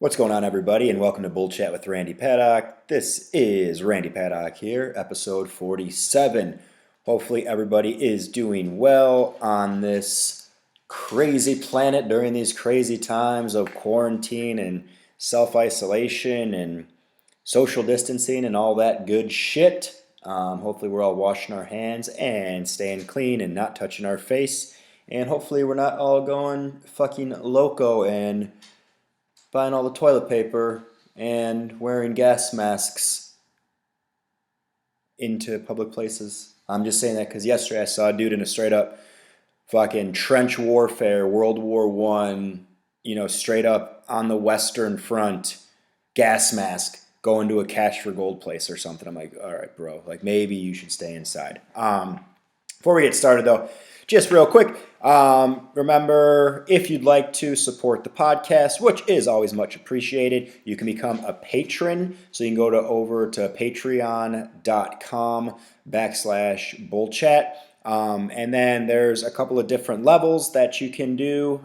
What's going on, everybody, and welcome to Bull Chat with Randy Paddock. This is Randy Paddock here, episode 47. Hopefully, everybody is doing well on this crazy planet during these crazy times of quarantine and self-isolation and social distancing and all that good shit. Hopefully, we're all washing our hands and staying clean and not touching our face. And hopefully, we're not all going fucking loco and buying all the toilet paper and wearing gas masks into public places. I'm just saying that because yesterday I saw a dude in a straight up fucking trench warfare, World War One, straight up on the Western Front, gas mask, going to a cash for gold place or something. I'm like, all right, bro, like maybe you should stay inside. Before we get started, though, just real quick, remember, if you'd like to support the podcast, which is always much appreciated, you can become a patron. So you can go over to patreon.com/bullchat. And then there's a couple of different levels that you can do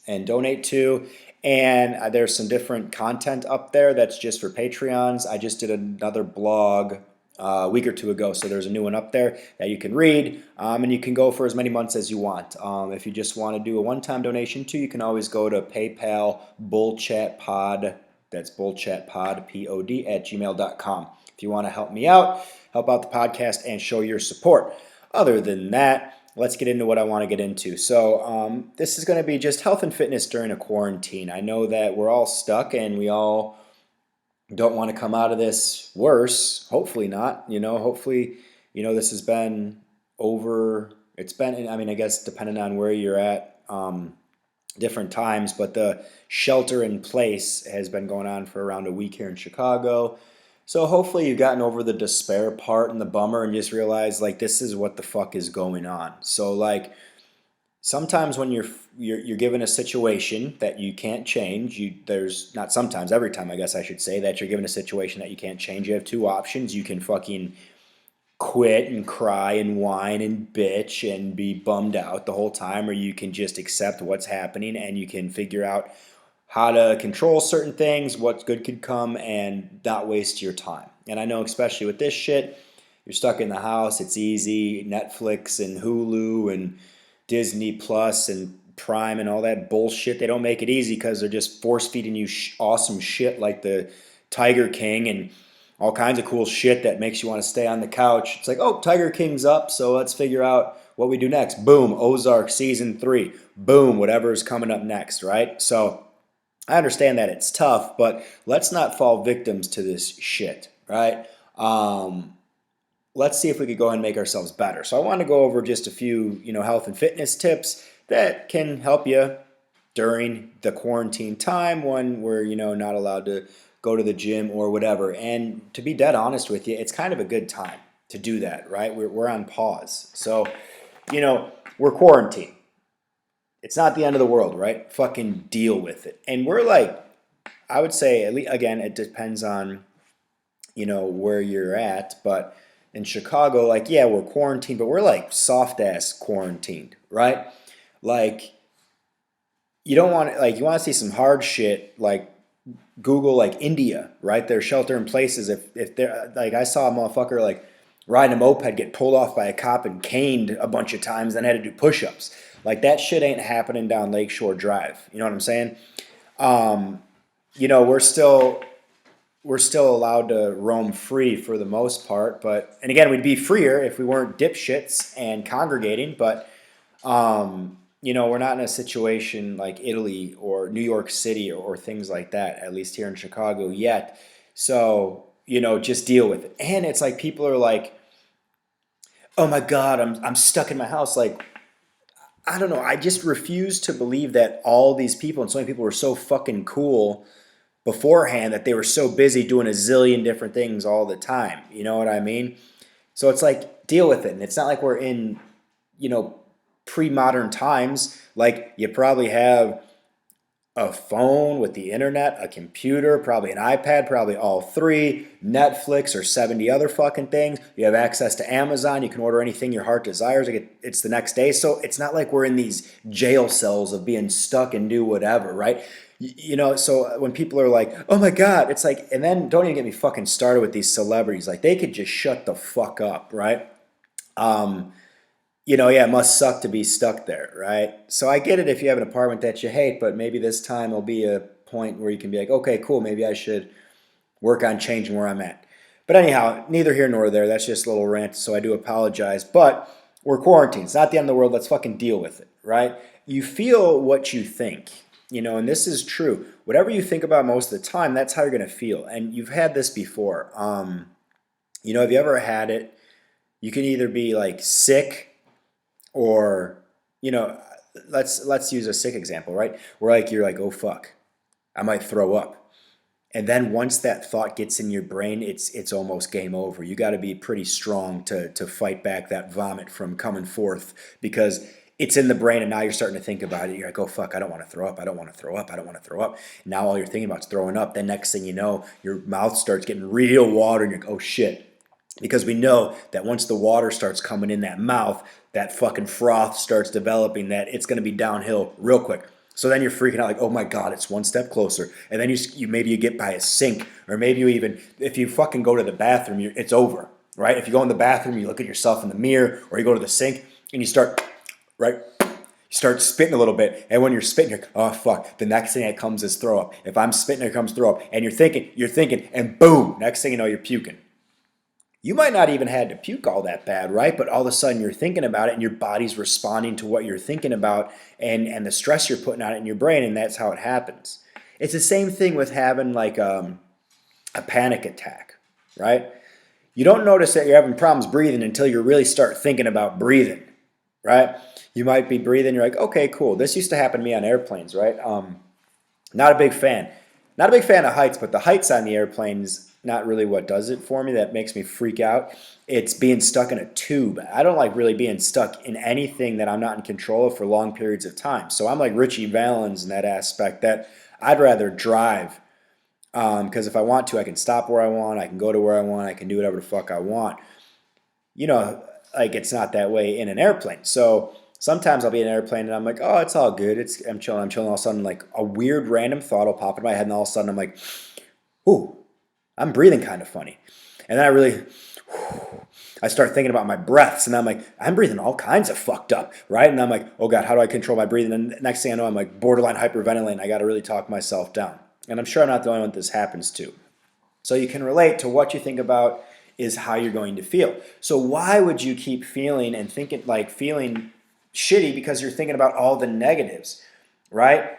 and donate to. And there's some different content up there that's just for Patreons. I just did another blog a week or two ago, so there's a new one up there that you can read, and you can go for as many months as you want. If you just want to do a one-time donation too, you can always go to PayPal bullchatpod, that's bullchatpod, P-O-D, @gmail.com. If you want to help me out, help out the podcast, and show your support. Other than that, let's get into what I want to get into. So this is going to be just health and fitness during a quarantine. I know that we're all stuck and we all don't want to come out of this worse. Hopefully not. Hopefully, this has been over. It's been, I guess, depending on where you're at, different times, but the shelter in place has been going on for around a week here in Chicago. So hopefully you've gotten over the despair part and the bummer and just realized, like, this is what the fuck is going on. So, like, sometimes when you're given a situation that you can't change, there's not sometimes, every time I guess I should say, that you're given a situation that you can't change, you have two options. You can fucking quit and cry and whine and bitch and be bummed out the whole time, or you can just accept what's happening and you can figure out how to control certain things, what good could come, and not waste your time. And I know especially with this shit, you're stuck in the house, it's easy, Netflix and Hulu and Disney Plus and Prime and all that bullshit. They don't make it easy because they're just force feeding you awesome shit like the Tiger King and all kinds of cool shit that makes you want to stay on the couch. It's like, oh, Tiger King's up, so let's figure out what we do next. Boom, Ozark season 3. Boom, whatever's coming up next, right? So I understand that it's tough, but let's not fall victims to this shit, right? Let's see if we could go ahead and make ourselves better. So I want to go over just a few, health and fitness tips that can help you during the quarantine time when we're, not allowed to go to the gym or whatever. And to be dead honest with you, it's kind of a good time to do that, right? We're on pause. So, we're quarantined. It's not the end of the world, right? Fucking deal with it. And we're like, I would say, at least, again, it depends on, where you're at, but in Chicago, like, yeah, we're quarantined, but we're like soft-ass quarantined, right? Like, you don't want, like, you want to see some hard shit, like, Google, like, India, right? Their shelter in places. If they're, like, I saw a motherfucker, like, riding a moped get pulled off by a cop and caned a bunch of times, then had to do push-ups. Like, that shit ain't happening down Lakeshore Drive. You know what I'm saying? We're still allowed to roam free for the most part, and again, we'd be freer if we weren't dipshits and congregating, but we're not in a situation like Italy or New York City or things like that, at least here in Chicago yet. So, just deal with it. And it's like people are like, oh my God, I'm stuck in my house. Like, I don't know. I just refuse to believe that all these people and so many people were so fucking cool beforehand that they were so busy doing a zillion different things all the time. You know what I mean? So it's like, deal with it. And it's not like we're in, pre-modern times. Like, you probably have a phone with the internet, a computer, probably an iPad, probably all three, Netflix or 70 other fucking things. You have access to Amazon. You can order anything your heart desires. It's the next day. So it's not like we're in these jail cells of being stuck and do whatever, right? So when people are like, "Oh my God," it's like, and then don't even get me fucking started with these celebrities. Like they could just shut the fuck up, right? Um, yeah, it must suck to be stuck there, right? So I get it if you have an apartment that you hate, but maybe this time there'll be a point where you can be like, okay, cool, maybe I should work on changing where I'm at. But anyhow, neither here nor there. That's just a little rant, so I do apologize. But we're quarantined. It's not the end of the world. Let's fucking deal with it, right? You feel what you think, and this is true. Whatever you think about most of the time, that's how you're going to feel. And you've had this before. Have you ever had it? You can either be like sick or, you know, let's use a sick example, right? Where like you're like, oh fuck, I might throw up. And then once that thought gets in your brain, it's almost game over. You got to be pretty strong to fight back that vomit from coming forth because it's in the brain and now you're starting to think about it. You're like, oh fuck, I don't want to throw up. I don't want to throw up. I don't want to throw up. Now all you're thinking about is throwing up. Then next thing you know, your mouth starts getting real water and you're like, oh shit. Because we know that once the water starts coming in that mouth, that fucking froth starts developing, that it's going to be downhill real quick. So then you're freaking out like, oh my God, it's one step closer. And then you maybe you get by a sink, or maybe you even, if you fucking go to the bathroom, it's over, right? If you go in the bathroom, you look at yourself in the mirror, or you go to the sink and you start, right? You start spitting a little bit. And when you're spitting, you're like, oh fuck, the next thing that comes is throw up. If I'm spitting, here comes throw up. And you're thinking, and boom, next thing you know, you're puking. You might not even had to puke all that bad, right? But all of a sudden you're thinking about it and your body's responding to what you're thinking about and the stress you're putting on it in your brain, and that's how it happens. It's the same thing with having like a panic attack, right? You don't notice that you're having problems breathing until you really start thinking about breathing, right? You might be breathing, you're like, okay, cool. This used to happen to me on airplanes, right? Not a big fan. Not a big fan of heights, but the heights on the airplanes not really what does it for me. That makes me freak out. It's being stuck in a tube. I don't like really being stuck in anything that I'm not in control of for long periods of time. So I'm like Richie Valens in that aspect that I'd rather drive because if I want to, I can stop where I want. I can go to where I want. I can do whatever the fuck I want. Like it's not that way in an airplane. So sometimes I'll be in an airplane and I'm like, oh, it's all good. I'm chilling. I'm chilling. All of a sudden, like a weird random thought will pop in my head, and all of a sudden I'm like, ooh, I'm breathing kind of funny. And then I start thinking about my breaths, and I'm like, I'm breathing all kinds of fucked up, right? And I'm like, oh God, how do I control my breathing? And next thing I know, I'm like borderline hyperventilating. I got to really talk myself down. And I'm sure I'm not the only one this happens to. So you can relate to what you think about is how you're going to feel. So why would you keep feeling and feeling shitty because you're thinking about all the negatives, right?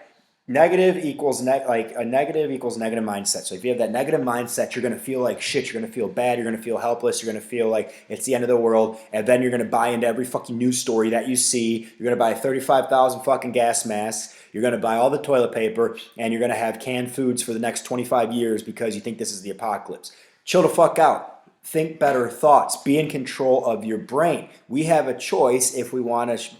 Negative equals a negative equals negative mindset. So if you have that negative mindset, you're going to feel like shit. You're going to feel bad. You're going to feel helpless. You're going to feel like it's the end of the world. And then you're going to buy into every fucking news story that you see. You're going to buy 35,000 fucking gas masks. You're going to buy all the toilet paper, and you're going to have canned foods for the next 25 years because you think this is the apocalypse. Chill the fuck out. Think better thoughts. Be in control of your brain. We have a choice if we want to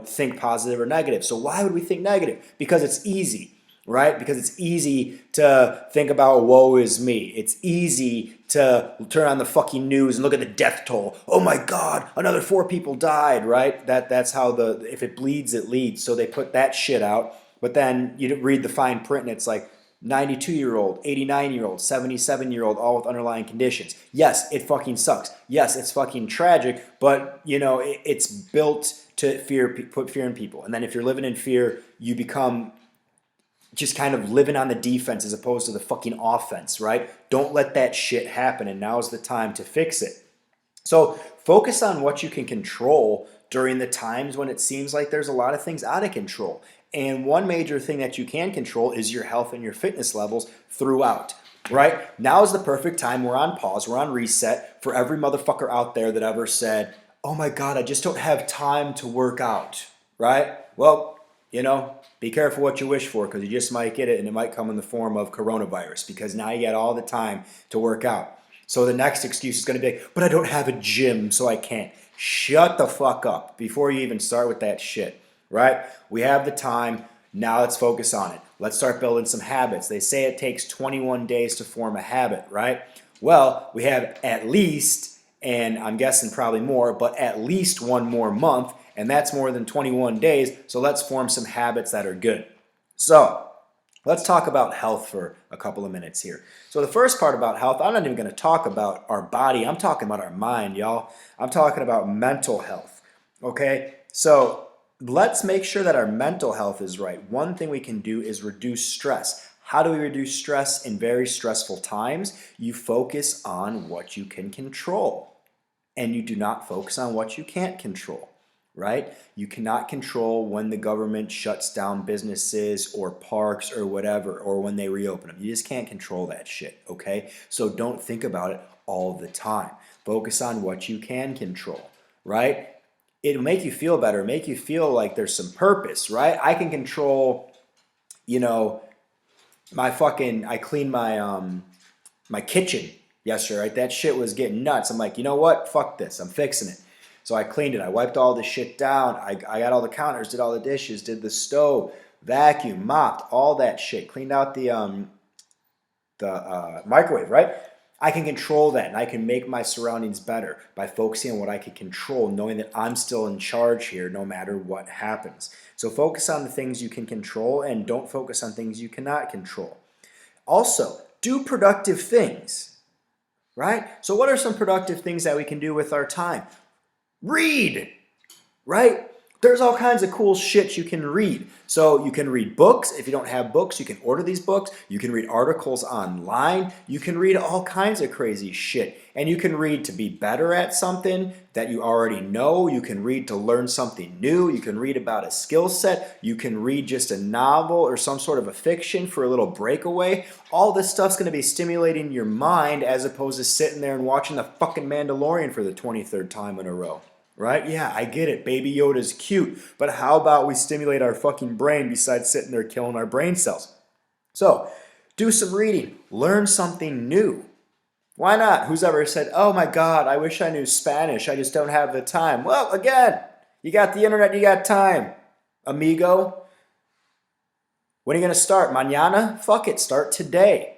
think positive or negative. So why would we think negative? Because it's easy, right? Because it's easy to think about woe is me. It's easy to turn on the fucking news and look at the death toll. Oh my God, another 4 people died, right? That's how if it bleeds, it leads. So they put that shit out. But then you read the fine print and it's like 92-year-old, 89-year-old, 77-year-old, all with underlying conditions. Yes, it fucking sucks. Yes, it's fucking tragic, but it's built to put fear in people. And then if you're living in fear, you become just kind of living on the defense as opposed to the fucking offense, right? Don't let that shit happen, and now's the time to fix it. So focus on what you can control during the times when it seems like there's a lot of things out of control. And one major thing that you can control is your health and your fitness levels throughout, right? Now is the perfect time. We're on pause. We're on reset for every motherfucker out there that ever said, oh my God, I just don't have time to work out, right? Well, be careful what you wish for because you just might get it, and it might come in the form of coronavirus because now you got all the time to work out. So the next excuse is going to be, but I don't have a gym, so I can't. Shut the fuck up before you even start with that shit, right? We have the time. Now let's focus on it. Let's start building some habits. They say it takes 21 days to form a habit, right? Well, we have at least, and I'm guessing probably more, but at least 1 more month, and that's more than 21 days, so let's form some habits that are good. So, Let's talk about health for a couple of minutes here. So the first part about health, I'm not even going to talk about our body. I'm talking about our mind, y'all. I'm talking about mental health. Okay? So let's make sure that our mental health is right. One thing we can do is reduce stress. How do we reduce stress in very stressful times? You focus on what you can control, and you do not focus on what you can't control, right? You cannot control when the government shuts down businesses or parks or whatever, or when they reopen them. You just can't control that shit, okay? So don't think about it all the time. Focus on what you can control, right? It'll make you feel better, make you feel like there's some purpose, right? I can control, you know, I cleaned my kitchen yesterday, right? That shit was getting nuts. I'm like, you know what? Fuck this. I'm fixing it. So I cleaned it. I wiped all the shit down. I got all the counters, did all the dishes, did the stove, vacuum, mopped, all that shit. Cleaned out the microwave, right? I can control that, and I can make my surroundings better by focusing on what I can control, knowing that I'm still in charge here no matter what happens. So focus on the things you can control and don't focus on things you cannot control. Also, do productive things, right? So what are some productive things that we can do with our time? Read, right? There's all kinds of cool shit you can read. So you can read books. If you don't have books, you can order these books. You can read articles online. You can read all kinds of crazy shit. And you can read to be better at something that you already know. You can read to learn something new. You can read about a skill set. You can read just a novel or some sort of a fiction for a little breakaway. All this stuff's going to be stimulating your mind as opposed to sitting there and watching the fucking Mandalorian for the 23rd time in a row. Right? Yeah, I get it. Baby Yoda's cute. But how about we stimulate our fucking brain besides sitting there killing our brain cells? So, do some reading. Learn something new. Why not? Who's ever said, oh my God, I wish I knew Spanish. I just don't have the time. Well, again, you got the internet, you got time. Amigo. When are you going to start? Mañana? Fuck it. Start today.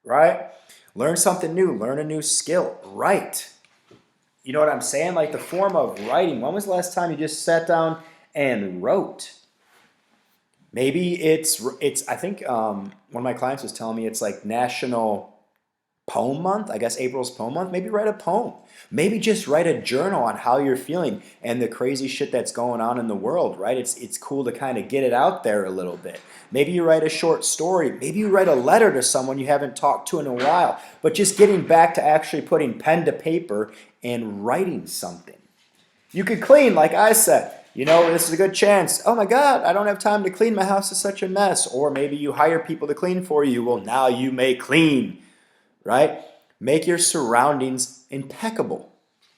Right? Learn something new. Learn a new skill. Write. You know what I'm saying? Like the form of writing. When was the last time you just sat down and wrote? Maybe I think one of my clients was telling me it's like National Poem Month. I guess April's Poem Month. Maybe write a poem. Maybe just write a journal on how you're feeling and the crazy shit that's going on in the world, right? It's cool to kind of get it out there a little bit. Maybe you write a short story. Maybe you write a letter to someone you haven't talked to in a while. But just getting back to actually putting pen to paper and writing something. You could clean, like I said. You know, this is a good chance. Oh my God, I don't have time to clean. My house is such a mess. Or maybe you hire people to clean for you. Well, now you may clean, right? Make your surroundings impeccable.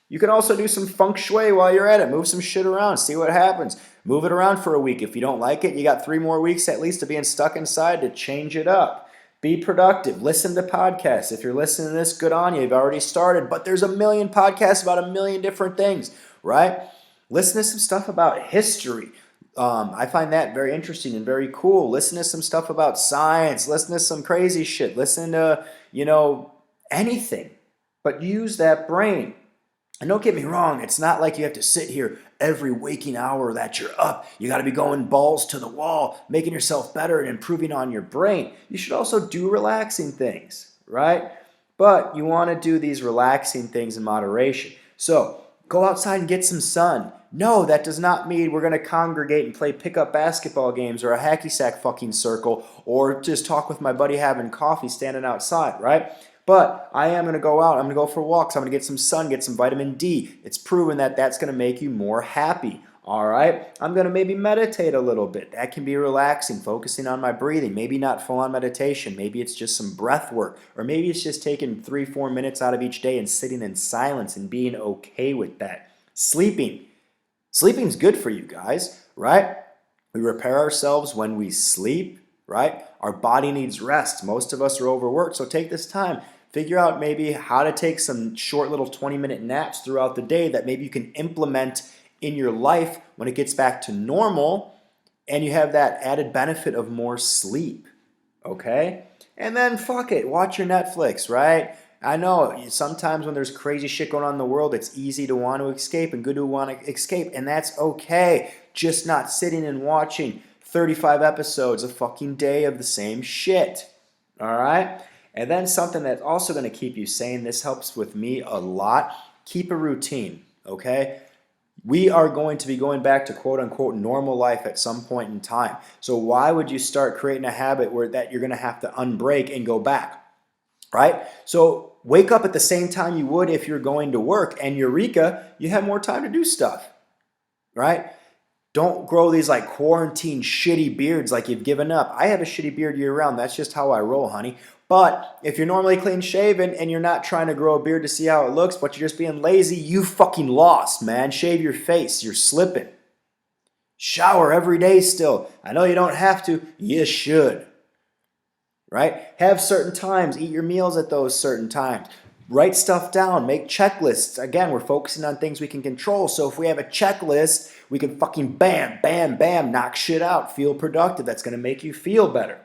You can also do some feng shui while you're at it. Move some shit around. See what happens. Move it around for a week. If you don't like it, you got 3 more weeks at least of being stuck inside to change it up. Be productive. Listen to podcasts. If you're listening to this, good on you. You've already started. But there's a million podcasts about a million different things, right? Listen to some stuff about history. I find that very interesting and very cool. Listen to some stuff about science. Listen to some crazy shit. Listen to, anything. But use that brain. And don't get me wrong, it's not like you have to sit here every waking hour that you're up. You got to be going balls to the wall, making yourself better and improving on your brain. You should also do relaxing things, right? But you want to do these relaxing things in moderation. So go outside and get some sun. No, that does not mean we're going to congregate and play pickup basketball games or a hacky sack fucking circle or just talk with my buddy having coffee standing outside, right? But I am going to go out. I'm going to go for walks. I'm going to get some sun, get some vitamin D. It's proven that that's going to make you more happy. All right. I'm going to maybe meditate a little bit. That can be relaxing, focusing on my breathing. Maybe not full-on meditation. Maybe it's just some breath work. Or maybe it's just taking 3-4 minutes out of each day and sitting in silence and being okay with that. Sleeping. Sleeping's good for you guys, right? We repair ourselves when we sleep, right? Our body needs rest. Most of us are overworked, so take this time. Figure out maybe how to take some short little 20-minute naps throughout the day that maybe you can implement in your life when it gets back to normal and you have that added benefit of more sleep, okay? And then fuck it, watch your Netflix, right? I know sometimes when there's crazy shit going on in the world, it's easy to want to escape and good to want to escape, and that's okay. Just not sitting and watching 35 episodes a fucking day of the same shit. All right? And then something that's also going to keep you sane, this helps with me a lot, keep a routine, okay? We are going to be going back to quote unquote normal life at some point in time. So why would you start creating a habit where that you're going to have to unbreak and go back, right? So wake up at the same time you would if you're going to work, and eureka, you have more time to do stuff, right? Don't grow these like quarantine shitty beards like you've given up. I have a shitty beard year round. That's just how I roll, honey. But if you're normally clean shaven and you're not trying to grow a beard to see how it looks, but you're just being lazy, you fucking lost, man. Shave your face. You're slipping. Shower every day still. I know you don't have to. You should. Right? Have certain times. Eat your meals at those certain times. Write stuff down. Make checklists. Again, we're focusing on things we can control. So if we have a checklist, we can fucking bam, bam, bam, knock shit out. Feel productive. That's going to make you feel better.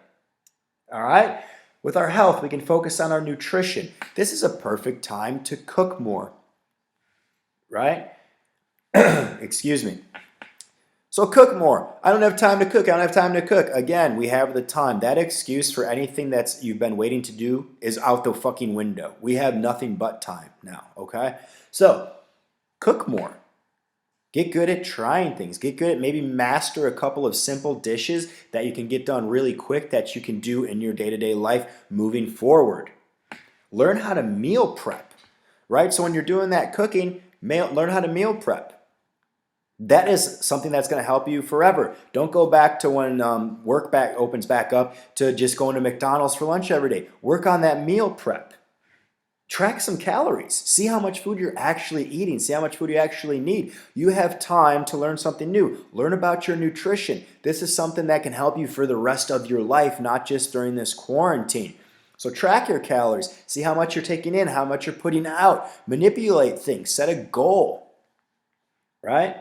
All right? With our health, we can focus on our nutrition. This is a perfect time to cook more. Right? Excuse me. So cook more. I don't have time to cook. I don't have time to cook. Again, we have the time. That excuse for anything that's you've been waiting to do is out the fucking window. We have nothing but time now, okay? So cook more. Get good at trying things. Get good at maybe master a couple of simple dishes that you can get done really quick that you can do in your day-to-day life moving forward. Learn how to meal prep, right? So when you're doing that cooking, learn how to meal prep. That is something that's going to help you forever. Don't go back to when work back opens back up to just going to McDonald's for lunch every day. Work on that meal prep. Track some calories. See how much food you're actually eating. See how much food you actually need. You have time to learn something new. Learn about your nutrition. This is something that can help you for the rest of your life, not just during this quarantine. So track your calories. See how much you're taking in, how much you're putting out. Manipulate things. Set a goal. Right?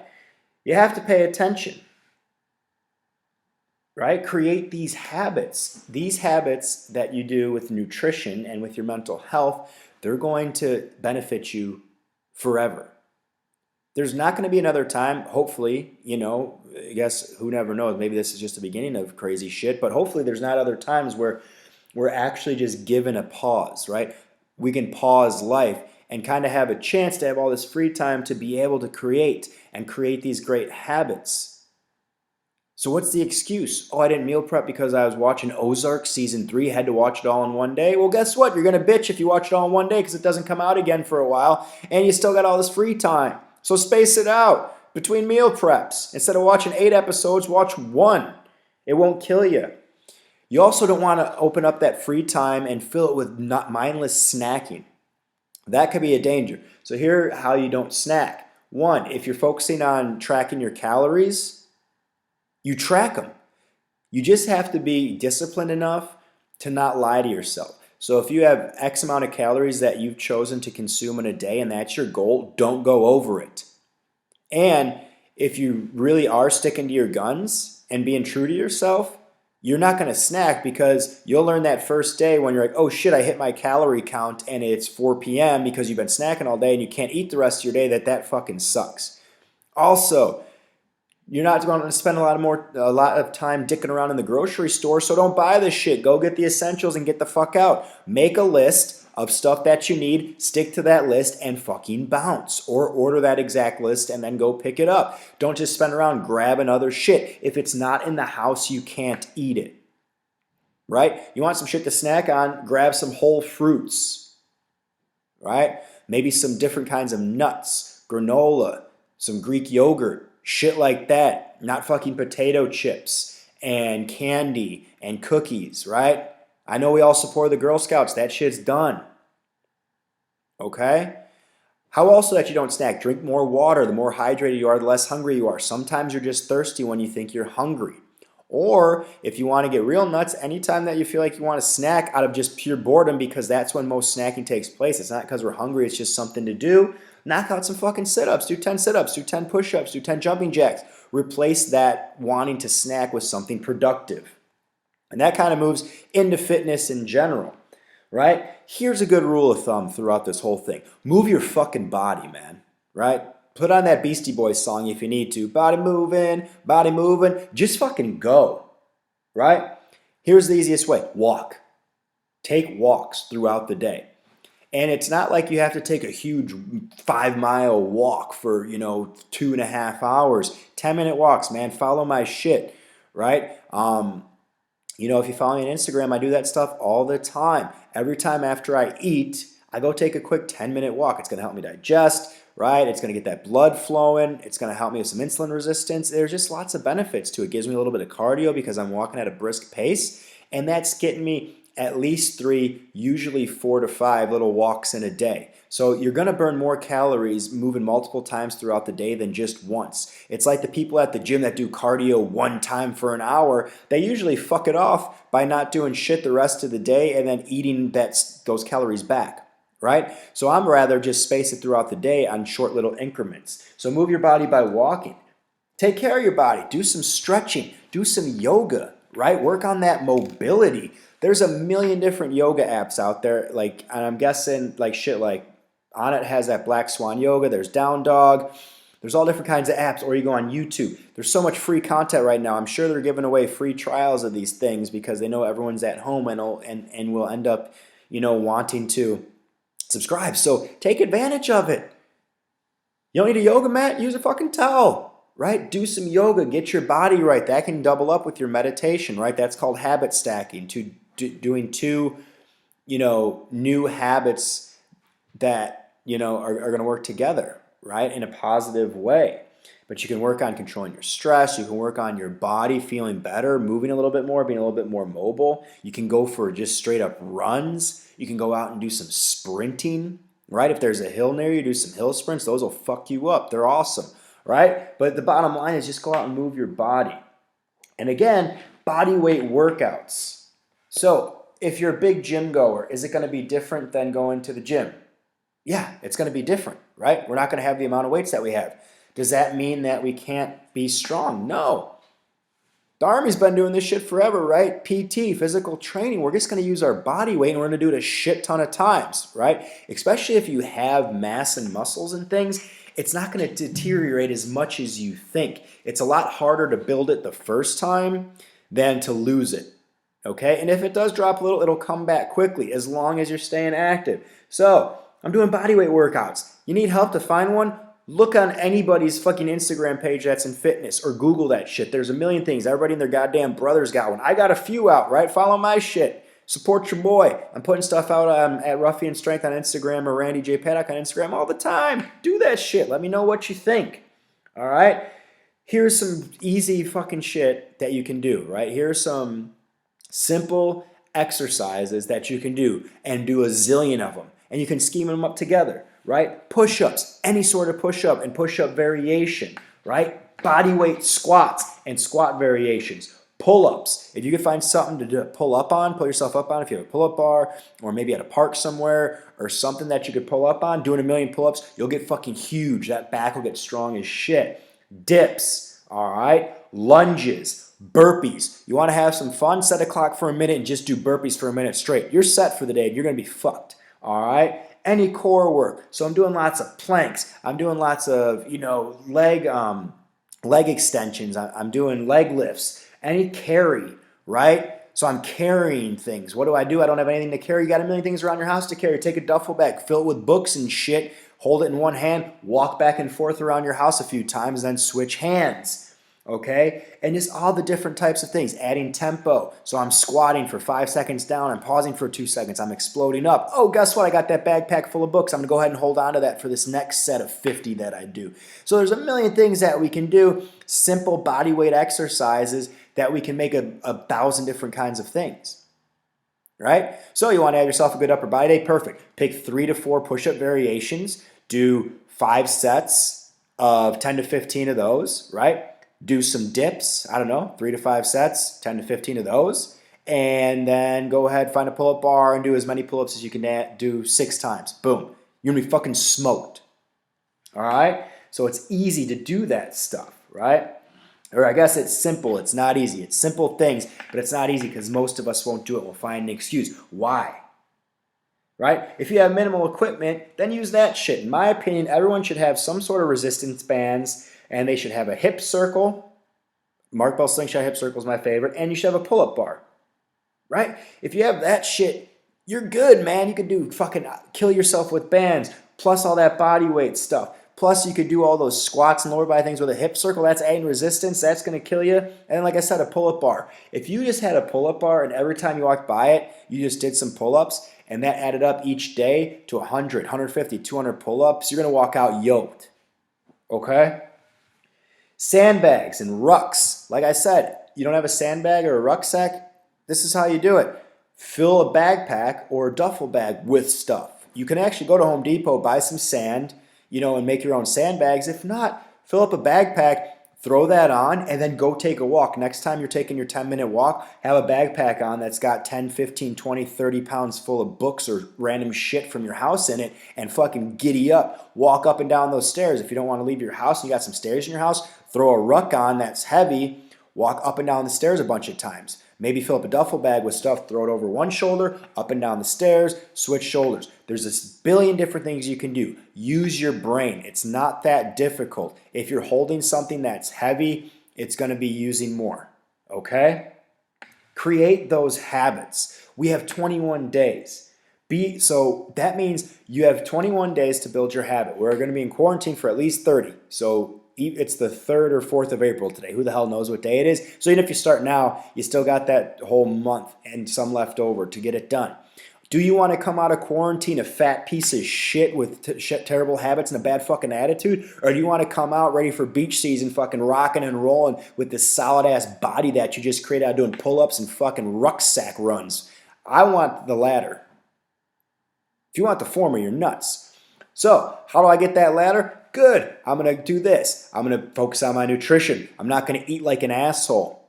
You have to pay attention, right? Create these habits. These habits that you do with nutrition and with your mental health, they're going to benefit you forever. There's not going to be another time, hopefully, I guess who never knows, maybe this is just the beginning of crazy shit, but hopefully there's not other times where we're actually just given a pause, right? We can pause life and kind of have a chance to have all this free time to be able to create these great habits. So what's the excuse? Oh, I didn't meal prep because I was watching Ozark season 3, had to watch it all in one day. Well, guess what? You're going to bitch if you watch it all in one day because it doesn't come out again for a while and you still got all this free time. So space it out between meal preps. Instead of watching 8 episodes, watch 1. It won't kill you. You also don't want to open up that free time and fill it with mindless snacking. That could be a danger. So here, how you don't snack. 1, if you're focusing on tracking your calories, you track them. You just have to be disciplined enough to not lie to yourself. So if you have X amount of calories that you've chosen to consume in a day and that's your goal, don't go over it. And if you really are sticking to your guns and being true to yourself, you're not going to snack because you'll learn that first day when you're like, oh shit, I hit my calorie count and it's 4 p.m. because you've been snacking all day and you can't eat the rest of your day, that fucking sucks. Also, you're not going to spend a lot of time dicking around in the grocery store, so don't buy this shit. Go get the essentials and get the fuck out. Make a list of stuff that you need, stick to that list, and fucking bounce. Or order that exact list and then go pick it up. Don't just spend around grabbing other shit. If it's not in the house, you can't eat it. Right? You want some shit to snack on, grab some whole fruits. Right? Maybe some different kinds of nuts, granola, some Greek yogurt, shit like that. Not fucking potato chips and candy and cookies, right? I know we all support the Girl Scouts. That shit's done. Okay? How also that you don't snack? Drink more water. The more hydrated you are, the less hungry you are. Sometimes you're just thirsty when you think you're hungry. Or if you want to get real nuts, anytime that you feel like you want to snack out of just pure boredom, because that's when most snacking takes place. It's not because we're hungry. It's just something to do. Knock out some fucking sit-ups. Do 10 sit-ups. Do 10 push-ups. Do 10 jumping jacks. Replace that wanting to snack with something productive. And that kind of moves into fitness in general, right? Here's a good rule of thumb throughout this whole thing. Move your fucking body, man, right? Put on that Beastie Boys song if you need to. Body moving, body moving. Just fucking go, right? Here's the easiest way. Walk. Take walks throughout the day. And it's not like you have to take a huge 5 mile walk for, 2.5 hours. 10-minute walks, man. Follow my shit, right? If you follow me on Instagram, I do that stuff all the time. Every time after I eat, I go take a quick 10-minute walk. It's going to help me digest, right? It's going to get that blood flowing. It's going to help me with some insulin resistance. There's just lots of benefits to it. It gives me a little bit of cardio because I'm walking at a brisk pace, and that's getting me at least 3, usually 4 to 5 little walks in a day. So you're going to burn more calories moving multiple times throughout the day than just once. It's like the people at the gym that do cardio one time for an hour. They usually fuck it off by not doing shit the rest of the day and then eating those calories back, right? So I'm rather just space it throughout the day on short little increments. So move your body by walking. Take care of your body. Do some stretching. Do some yoga, right? Work on that mobility. There's a million different yoga apps out there, and I'm guessing shit like Onnit has that Black Swan Yoga. There's Down Dog. There's all different kinds of apps, or you go on YouTube. There's so much free content right now. I'm sure they're giving away free trials of these things because they know everyone's at home and will end up, wanting to subscribe. So take advantage of it. You don't need a yoga mat? Use a fucking towel, right? Do some yoga. Get your body right. That can double up with your meditation, right? That's called habit stacking. Doing 2, new habits that, are going to work together, right? In a positive way. But you can work on controlling your stress. You can work on your body feeling better, moving a little bit more, being a little bit more mobile. You can go for just straight up runs. You can go out and do some sprinting, right? If there's a hill near you, do some hill sprints. Those will fuck you up. They're awesome, right? But the bottom line is just go out and move your body. And again, body weight workouts. So if you're a big gym goer, is it going to be different than going to the gym? Yeah, it's going to be different, right? We're not going to have the amount of weights that we have. Does that mean that we can't be strong? No. The Army's been doing this shit forever, right? PT, physical training. We're just going to use our body weight and we're going to do it a shit ton of times, right? Especially if you have mass and muscles and things, it's not going to deteriorate as much as you think. It's a lot harder to build it the first time than to lose it. Okay, and if it does drop a little, it'll come back quickly as long as you're staying active. So, I'm doing bodyweight workouts. You need help to find one? Look on anybody's fucking Instagram page that's in fitness or Google that shit. There's a million things. Everybody and their goddamn brother's got one. I got a few out, right? Follow my shit. Support your boy. I'm putting stuff out at Ruffian Strength on Instagram or Randy J. Paddock on Instagram all the time. Do that shit. Let me know what you think. All right? Here's some easy fucking shit that you can do, right? Here's some simple exercises that you can do and do a zillion of them. And you can scheme them up together, right? Push-ups, any sort of push-up and push-up variation, right? Body weight squats and squat variations. Pull-ups. If you can find something to pull up on, pull yourself up on if you have a pull-up bar or maybe at a park somewhere or something that you could pull up on, doing a million pull-ups, you'll get fucking huge. That back will get strong as shit. Dips, all right? Lunges. Burpees. You want to have some fun? Set a clock for a minute and just do burpees for a minute straight. You're set for the day. You're going to be fucked. All right? Any core work. So I'm doing lots of planks. I'm doing lots of, leg extensions. I'm doing leg lifts. Any carry, right? So I'm carrying things. What do? I don't have anything to carry. You got a million things around your house to carry. Take a duffel bag, fill it with books and shit. Hold it in one hand. Walk back and forth around your house a few times, then switch hands. Okay, and just all the different types of things, adding tempo. So I'm squatting for 5 seconds down, I'm pausing for 2 seconds, I'm exploding up. Oh, guess what? I got that backpack full of books. I'm gonna go ahead and hold on to that for this next set of 50 that I do. So there's a million things that we can do, simple body weight exercises that we can make a 1,000 different kinds of things. Right? So you want to have yourself a good upper body day? Perfect. Pick 3 to 4 push-up variations, do 5 sets of 10 to 15 of those, right? Do some dips, 3 to 5 sets, 10 to 15 of those, and then go ahead, find a pull-up bar and do as many pull-ups as you can do 6 times. Boom. You're going to be fucking smoked. All right? So it's easy to do that stuff, right? Or I guess it's simple. It's not easy. It's simple things, but it's not easy because most of us won't do it. We'll find an excuse. Why? right? If you have minimal equipment, then use that shit. In my opinion, everyone should have some sort of resistance bands, and they should have a hip circle. Mark Bell Slingshot hip circle is my favorite, and you should have a pull-up bar, right? If you have that shit, you're good, man. You could do fucking kill yourself with bands, plus all that body weight stuff. Plus, you could do all those squats and lower body things with a hip circle. That's adding resistance. That's going to kill you. And then, like I said, a pull-up bar. If you just had a pull-up bar and every time you walked by it, you just did some pull-ups, and that added up each day to 100, 150, 200 pull-ups, you're going to walk out yoked. Okay? Sandbags and rucks. Like I said, you don't have a sandbag or a rucksack? This is how you do it. Fill a backpack or a duffel bag with stuff. You can actually go to Home Depot, buy some sand, and make your own sandbags. If not, fill up a backpack, throw that on, and then go take a walk. Next time you're taking your 10-minute walk, have a backpack on that's got 10, 15, 20, 30 pounds full of books or random shit from your house in it, and fucking giddy up. Walk up and down those stairs. If you don't want to leave your house and you got some stairs in your house, throw a ruck on that's heavy, walk up and down the stairs a bunch of times. Maybe fill up a duffel bag with stuff, throw it over one shoulder, up and down the stairs, switch shoulders. There's a billion different things you can do. Use your brain. It's not that difficult. If you're holding something that's heavy, it's going to be using more. Okay? Create those habits. We have 21 days. So that means you have 21 days to build your habit. We're going to be in quarantine for at least 30. So it's the 3rd or 4th of April today. Who the hell knows what day it is? So even if you start now, you still got that whole month and some left over to get it done. Do you want to come out of quarantine a fat piece of shit with terrible habits and a bad fucking attitude? Or do you want to come out ready for beach season fucking rocking and rolling with this solid ass body that you just created out doing pull-ups and fucking rucksack runs? I want the latter. If you want the former, you're nuts. So, how do I get that latter? Good. I'm going to do this. I'm going to focus on my nutrition. I'm not going to eat like an asshole,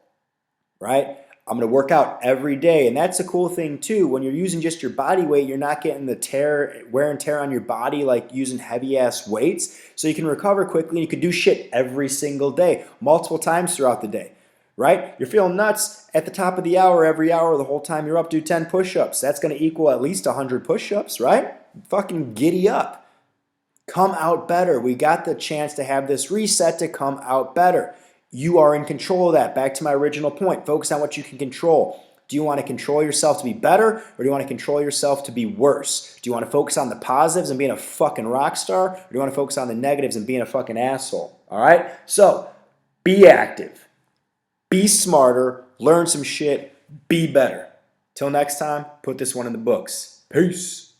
right? I'm going to work out every day. And that's a cool thing too. When you're using just your body weight, you're not getting the wear and tear on your body like using heavy ass weights. So you can recover quickly and you can do shit every single day, multiple times throughout the day, right? You're feeling nuts at the top of the hour, every hour, the whole time you're up, do 10 push-ups. That's going to equal at least 100 push-ups, right? Fucking giddy up. Come out better. We got the chance to have this reset to come out better. You are in control of that. Back to my original point. Focus on what you can control. Do you want to control yourself to be better, or do you want to control yourself to be worse? Do you want to focus on the positives and being a fucking rock star, or do you want to focus on the negatives and being a fucking asshole? All right? So, be active. Be smarter. Learn some shit. Be better. Till next time, put this one in the books. Peace.